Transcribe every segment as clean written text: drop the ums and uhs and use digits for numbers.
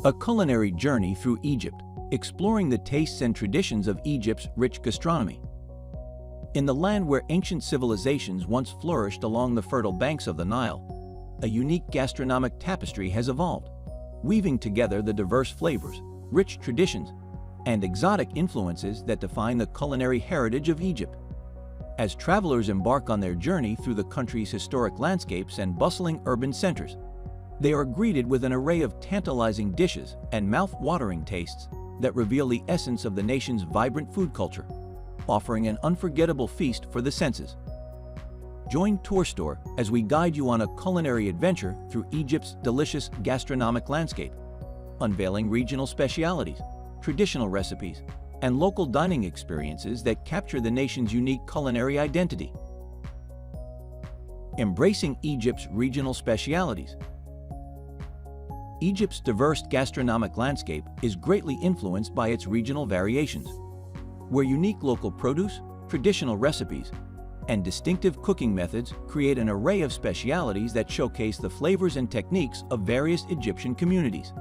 A culinary journey through Egypt, exploring the tastes and traditions of Egypt's rich gastronomy. In the land where ancient civilizations once flourished along the fertile banks of the Nile, a unique gastronomic tapestry has evolved, weaving together the diverse flavors, rich traditions, and exotic influences that define the culinary heritage of Egypt. As travelers embark on their journey through the country's historic landscapes and bustling urban centers, they are greeted with an array of tantalizing dishes and mouth-watering tastes that reveal the essence of the nation's vibrant food culture, offering an unforgettable feast for the senses. Join Tour Store as we guide you on a culinary adventure through Egypt's delicious gastronomic landscape, unveiling regional specialities, traditional recipes, and local dining experiences that capture the nation's unique culinary identity. Embracing Egypt's regional specialities. Egypt's diverse gastronomic landscape is greatly influenced by its regional variations, where unique local produce, traditional recipes, and distinctive cooking methods create an array of specialities that showcase the flavors and techniques of various Egyptian communities.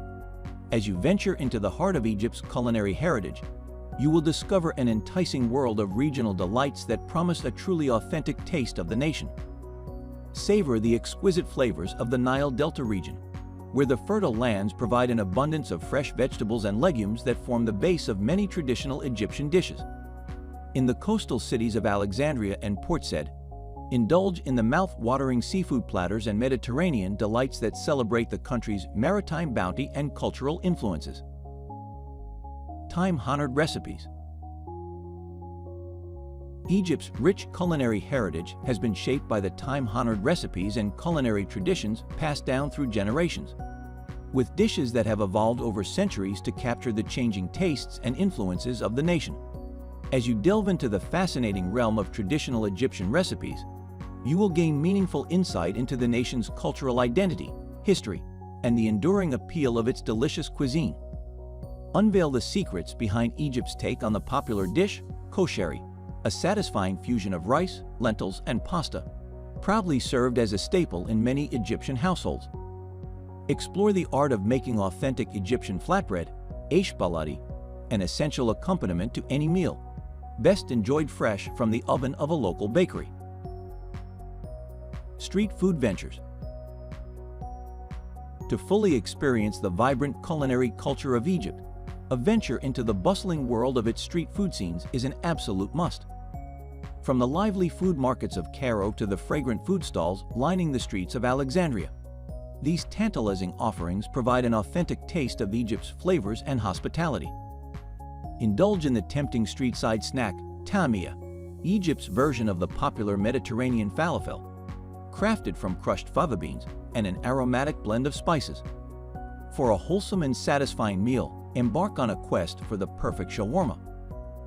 As you venture into the heart of Egypt's culinary heritage, you will discover an enticing world of regional delights that promise a truly authentic taste of the nation. Savor the exquisite flavors of the Nile Delta region, where the fertile lands provide an abundance of fresh vegetables and legumes that form the base of many traditional Egyptian dishes. In the coastal cities of Alexandria and Port Said, indulge in the mouth-watering seafood platters and Mediterranean delights that celebrate the country's maritime bounty and cultural influences. Time-honored recipes. Egypt's rich culinary heritage has been shaped by the time-honored recipes and culinary traditions passed down through generations, with dishes that have evolved over centuries to capture the changing tastes and influences of the nation. As you delve into the fascinating realm of traditional Egyptian recipes, you will gain meaningful insight into the nation's cultural identity, history, and the enduring appeal of its delicious cuisine. Unveil the secrets behind Egypt's take on the popular dish, kosheri, a satisfying fusion of rice, lentils, and pasta, proudly served as a staple in many Egyptian households. Explore the art of making authentic Egyptian flatbread, aish baladi, an essential accompaniment to any meal, best enjoyed fresh from the oven of a local bakery. Street food ventures. To fully experience the vibrant culinary culture of Egypt, a venture into the bustling world of its street food scenes is an absolute must. From the lively food markets of Cairo to the fragrant food stalls lining the streets of Alexandria, these tantalizing offerings provide an authentic taste of Egypt's flavors and hospitality. Indulge in the tempting street-side snack, tamia, Egypt's version of the popular Mediterranean falafel, crafted from crushed fava beans and an aromatic blend of spices. For a wholesome and satisfying meal, embark on a quest for the perfect shawarma,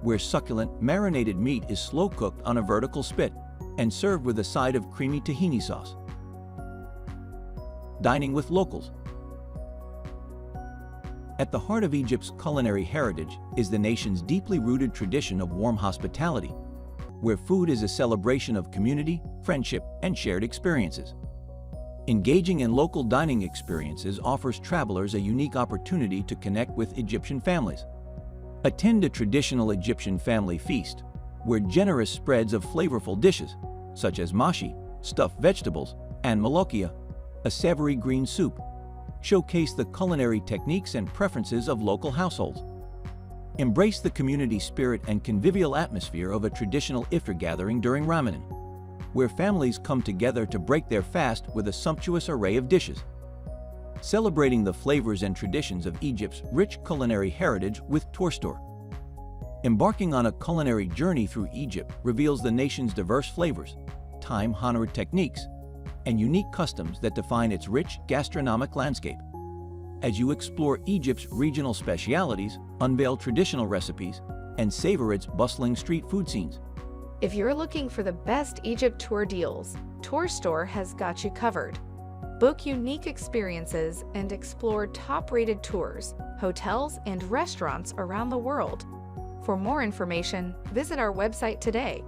where succulent marinated meat is slow-cooked on a vertical spit and served with a side of creamy tahini sauce. Dining with locals. At the heart of Egypt's culinary heritage is the nation's deeply rooted tradition of warm hospitality, where food is a celebration of community, friendship, and shared experiences. Engaging in local dining experiences offers travelers a unique opportunity to connect with Egyptian families. Attend a traditional Egyptian family feast, where generous spreads of flavorful dishes, such as mashi, stuffed vegetables, and molokhia, a savory green soup, showcase the culinary techniques and preferences of local households. Embrace the community spirit and convivial atmosphere of a traditional iftar gathering during Ramadan, where families come together to break their fast with a sumptuous array of dishes. Celebrating the flavors and traditions of Egypt's rich culinary heritage with Tour Store. Embarking on a culinary journey through Egypt reveals the nation's diverse flavors, time-honored techniques, and unique customs that define its rich gastronomic landscape. As you explore Egypt's regional specialities, unveil traditional recipes, and savor its bustling street food scenes. If you're looking for the best Egypt tour deals, Tour Store has got you covered. Book unique experiences and explore top-rated tours, hotels, and restaurants around the world. For more information, visit our website today